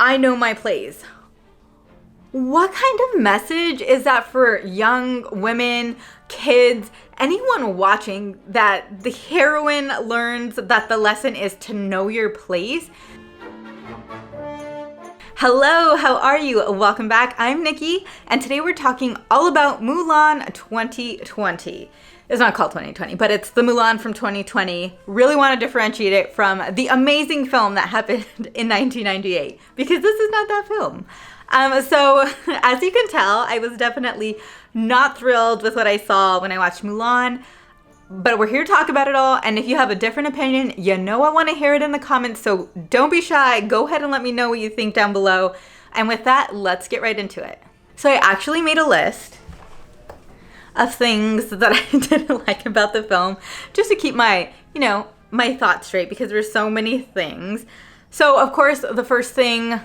I know my place. What kind of message is that for young women, kids, anyone watching, that the heroine learns that the lesson is to know your place? Hello, how are you? Welcome back. I'm Nikki, and today we're talking all about Mulan 2020. It's not called 2020, but it's the Mulan from 2020. Really want to differentiate it from the amazing film that happened in 1998, because this is not that film. So as you can tell, I was definitely not thrilled with what I saw when I watched Mulan, but we're here to talk about it all. And if you have a different opinion, you know I want to hear it in the comments, so don't be shy. Go ahead and let me know what you think down below. And with that, let's get right into it. So I actually made a list of things that I didn't like about the film, just to keep my, my thoughts straight, because there's so many things. So of course, the first thing,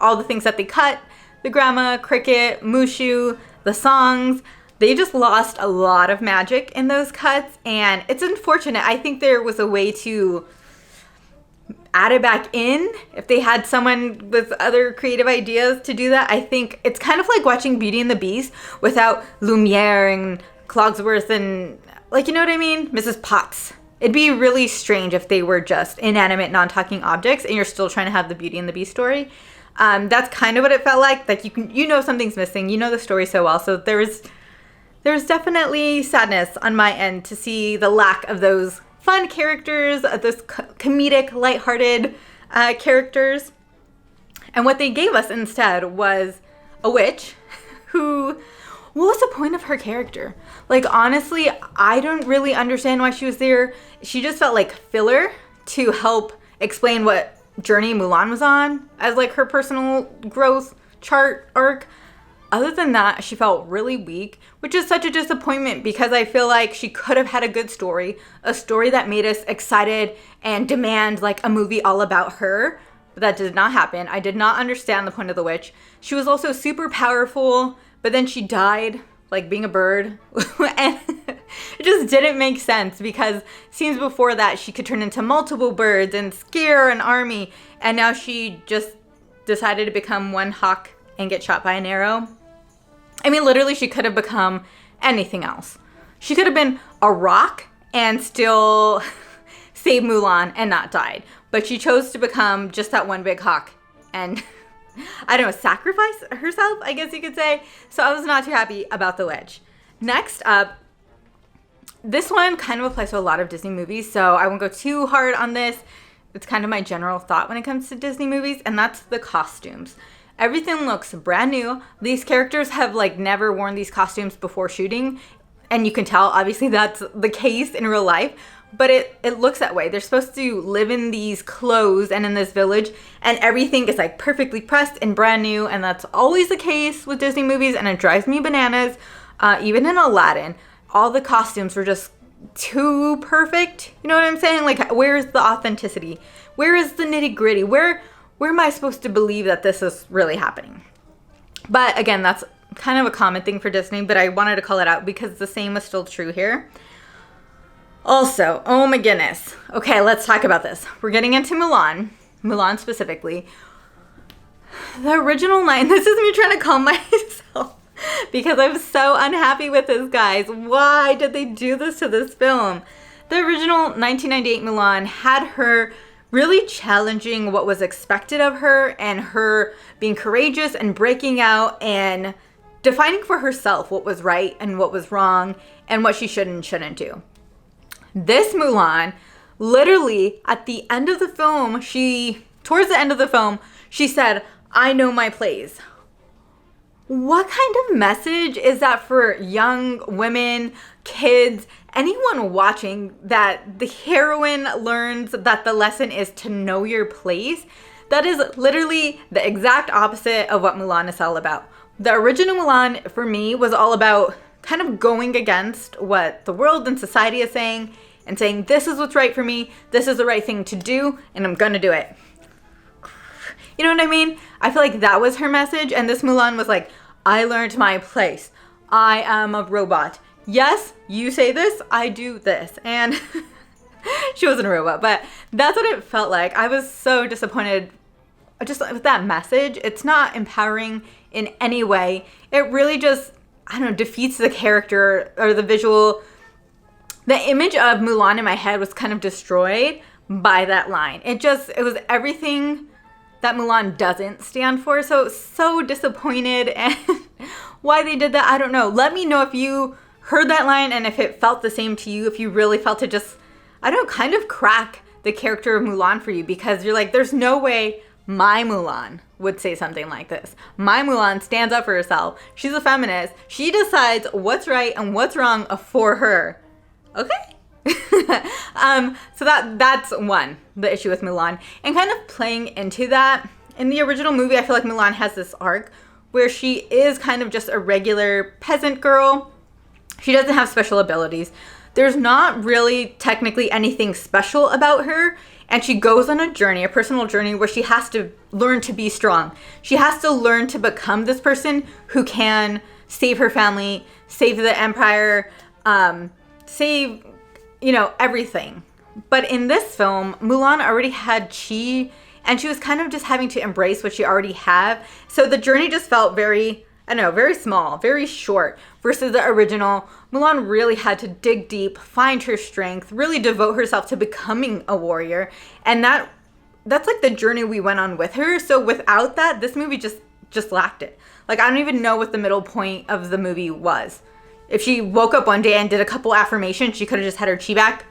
all the things that they cut, the grandma, cricket, Mushu, the songs, they just lost a lot of magic in those cuts, and it's unfortunate. I think there was a way to add it back in if they had someone with other creative ideas to do that. I think it's kind of like watching Beauty and the Beast without Lumiere and Clogsworth and, you know what I mean? Mrs. Potts. It'd be really strange if they were just inanimate, non-talking objects and you're still trying to have the Beauty and the Beast story. That's kind of what it felt like. Like you know something's missing. You know the story so well. So there's definitely sadness on my end to see the lack of those fun characters, those comedic, lighthearted characters. And what they gave us instead was a witch who, what was the point of her character? Like, honestly, I don't really understand why she was there. She just felt like filler to help explain what journey Mulan was on as like her personal growth chart arc. Other than that, she felt really weak, which is such a disappointment because I feel like she could have had a good story, a story that made us excited and demand like a movie all about her. But that did not happen. I did not understand the point of the witch. She was also super powerful, but then she died like being a bird. And it just didn't make sense because scenes before that, she could turn into multiple birds and scare an army. And now she just decided to become one hawk and get shot by an arrow. I mean, literally, she could have become anything else. She could have been a rock and still save Mulan and not died. But she chose to become just that one big hawk and, I don't know, sacrifice herself, I guess you could say. So I was not too happy about the witch. Next up, this one kind of applies to a lot of Disney movies, so I won't go too hard on this. It's kind of my general thought when it comes to Disney movies, and that's the costumes. Everything looks brand new. These characters have never worn these costumes before shooting. And you can tell, obviously, that's the case in real life. But it looks that way. They're supposed to live in these clothes and in this village. And everything is perfectly pressed and brand new. And that's always the case with Disney movies. And it drives me bananas. Even in Aladdin, all the costumes were just too perfect. You know what I'm saying? Where's the authenticity? Where is the nitty gritty? Where am I supposed to believe that this is really happening? But again, that's kind of a common thing for Disney, but I wanted to call it out because the same is still true here. Also, oh my goodness. Okay, let's talk about this. We're getting into Mulan specifically. The original line, this is me trying to calm myself because I'm so unhappy with this, guys. Why did they do this to this film? The original 1998 Mulan had her really challenging what was expected of her and her being courageous and breaking out and defining for herself what was right and what was wrong and what she should and shouldn't do. This Mulan, literally at the end of the film, towards the end of the film, she said, "I know my place." What kind of message is that for young women, kids, anyone watching, that the heroine learns that the lesson is to know your place? That is literally the exact opposite of what Mulan is all about. The original Mulan, for me, was all about kind of going against what the world and society is saying and saying, this is what's right for me, this is the right thing to do, and I'm gonna do it. You know what I mean? I feel like that was her message, and this Mulan was like, I learned my place. I am a robot. Yes, you say this, I do this. And she wasn't a robot, but that's what it felt like. I was so disappointed just with that message, it's not empowering in any way. It really just, I don't know, defeats the character or the visual. The image of Mulan in my head was kind of destroyed by that line. It was everything that Mulan doesn't stand for. So disappointed, and why they did that, I don't know. Let me know if you heard that line and if it felt the same to you, if you really felt it just, I don't know, kind of crack the character of Mulan for you, because you're like, there's no way my Mulan would say something like this. My Mulan stands up for herself. She's a feminist. She decides what's right and what's wrong for her. Okay? So that's one, the issue with Mulan. And kind of playing into that, in the original movie, I feel like Mulan has this arc where she is kind of just a regular peasant girl. She doesn't have special abilities. There's not really technically anything special about her. And she goes on a journey, a personal journey, where she has to learn to be strong. She has to learn to become this person who can save her family, save the empire, save, everything. But in this film, Mulan already had chi, and she was kind of just having to embrace what she already had. So the journey just felt very, very small, very short, versus the original. Mulan really had to dig deep, find her strength, really devote herself to becoming a warrior. And that's like the journey we went on with her. So without that, this movie just lacked it. Like, I don't even know what the middle point of the movie was. If she woke up one day and did a couple affirmations, she could have just had her chi back.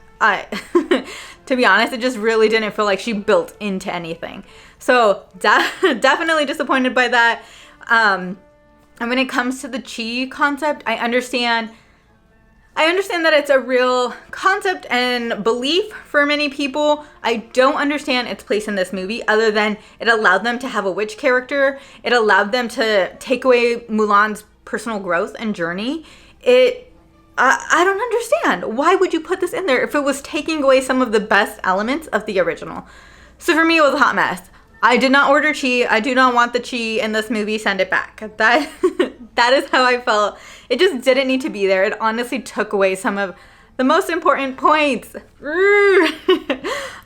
To be honest, it just really didn't feel like she built into anything. So definitely disappointed by that. And when it comes to the chi concept, I understand that it's a real concept and belief for many people. I don't understand its place in this movie, other than it allowed them to have a witch character. It allowed them to take away Mulan's personal growth and journey. I don't understand. Why would you put this in there if it was taking away some of the best elements of the original? So for me, it was a hot mess. I did not order chi. I do not want the chi in this movie. Send it back. That is how I felt. It just didn't need to be there. It honestly took away some of the most important points.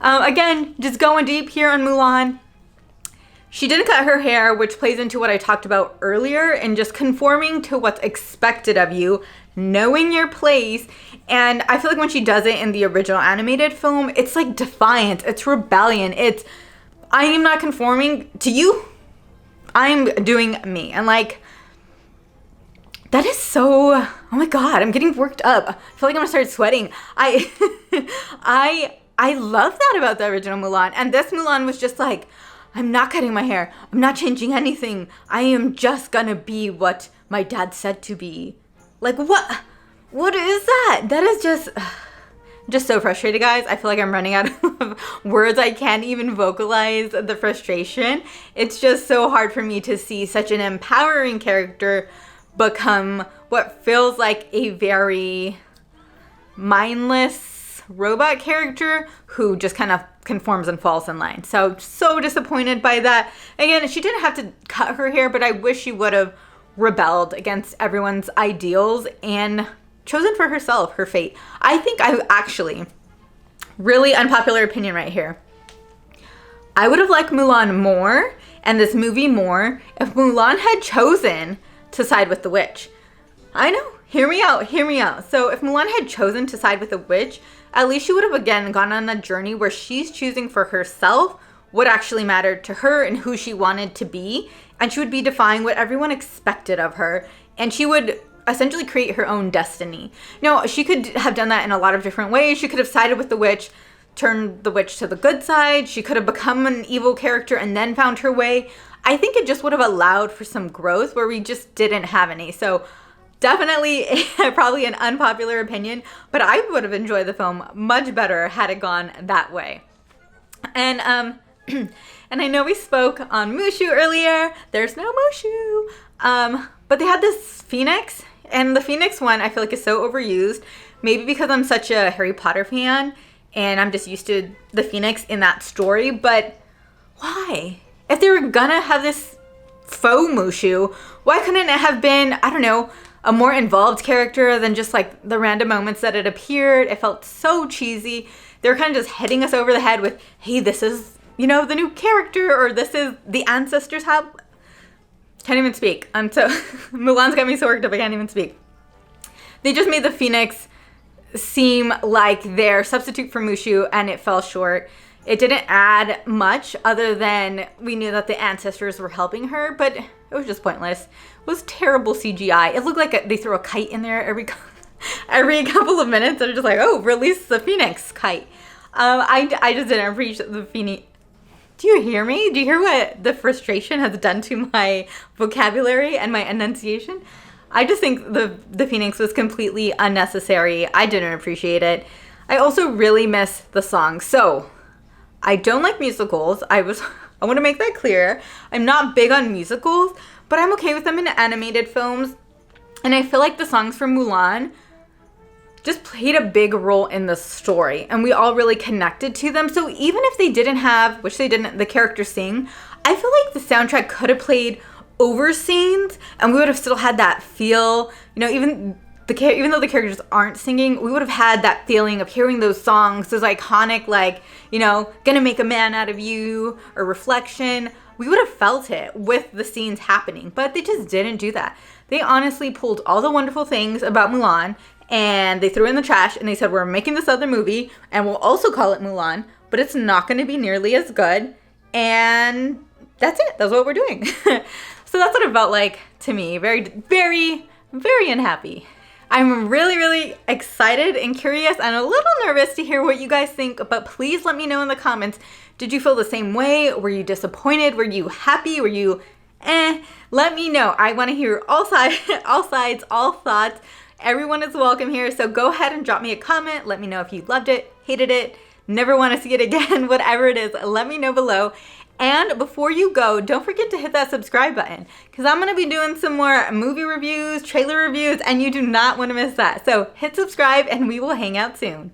Again, just going deep here on Mulan. She didn't cut her hair, which plays into what I talked about earlier, and just conforming to what's expected of you, knowing your place. And I feel like when she does it in the original animated film, it's like defiance. It's rebellion. It's, I am not conforming to you. I'm doing me. And like, that is so, oh my God, I'm getting worked up. I feel like I'm gonna start sweating. I love that about the original Mulan. And this Mulan was just like, I'm not cutting my hair. I'm not changing anything. I am just gonna be what my dad said to be. Like, what? What is that? That is just so frustrated, guys. I feel like I'm running out of words. I can't even vocalize the frustration. It's just so hard for me to see such an empowering character become what feels like a very mindless robot character who just kind of conforms and falls in line. So disappointed by that. Again, she didn't have to cut her hair, but I wish she would have rebelled against everyone's ideals and chosen for herself her fate. I think I actually, really unpopular opinion right here, I would have liked Mulan more and this movie more if Mulan had chosen to side with the witch. I know, hear me out. So if Mulan had chosen to side with the witch, at least she would have again gone on a journey where she's choosing for herself what actually mattered to her and who she wanted to be. And she would be defying what everyone expected of her. And she would essentially create her own destiny. No, she could have done that in a lot of different ways. She could have sided with the witch, turned the witch to the good side. She could have become an evil character and then found her way. I think it just would have allowed for some growth where we just didn't have any. So definitely probably an unpopular opinion, but I would have enjoyed the film much better had it gone that way. And and I know we spoke on Mushu earlier. There's no Mushu. But they had this Phoenix, and the Phoenix one I feel like is so overused. Maybe because I'm such a Harry Potter fan and I'm just used to the Phoenix in that story, but why? If they were gonna have this faux Mushu, why couldn't it have been, I don't know, a more involved character than just like the random moments that it appeared? It felt so cheesy. They were kind of just hitting us over the head with, hey, this is you know, the new character, or this is the ancestors have. Can't even speak. I'm so Mulan's got me so worked up I can't even speak. They just made the Phoenix seem like their substitute for Mushu, and it fell short. It didn't add much other than we knew that the ancestors were helping her, but it was just pointless. It was terrible CGI. It looked like they threw a kite in there every couple of minutes. They're just like, oh, release the Phoenix kite. I just didn't appreciate the Phoenix. Do you hear me? Do you hear what the frustration has done to my vocabulary and my enunciation? I just think the Phoenix was completely unnecessary. I didn't appreciate it. I also really miss the song. So, I don't like musicals. I want to make that clear. I'm not big on musicals, but I'm okay with them in animated films. And I feel like the songs from Mulan just played a big role in the story, and we all really connected to them. So even if they didn't have, which they didn't, the characters sing, I feel like the soundtrack could have played over scenes, and we would have still had that feel. You know, even though the characters aren't singing, we would have had that feeling of hearing those songs, those iconic, like, you know, Gonna Make a Man Out of You or Reflection. We would have felt it with the scenes happening, but they just didn't do that. They honestly pulled all the wonderful things about Mulan and they threw it in the trash, and they said, we're making this other movie and we'll also call it Mulan, but it's not going to be nearly as good. And that's it. That's what we're doing. So that's what it felt like to me. Very, very, very unhappy. I'm really, really excited and curious and a little nervous to hear what you guys think, but please let me know in the comments. Did you feel the same way? Were you disappointed? Were you happy? Were you Let me know. I want to hear all sides, all thoughts. Everyone is welcome here, so go ahead and drop me a comment. Let me know if you loved it, hated it, never want to see it again, whatever it is, let me know below. And before you go, don't forget to hit that subscribe button, because I'm going to be doing some more movie reviews, trailer reviews, and you do not want to miss that. So hit subscribe and we will hang out soon.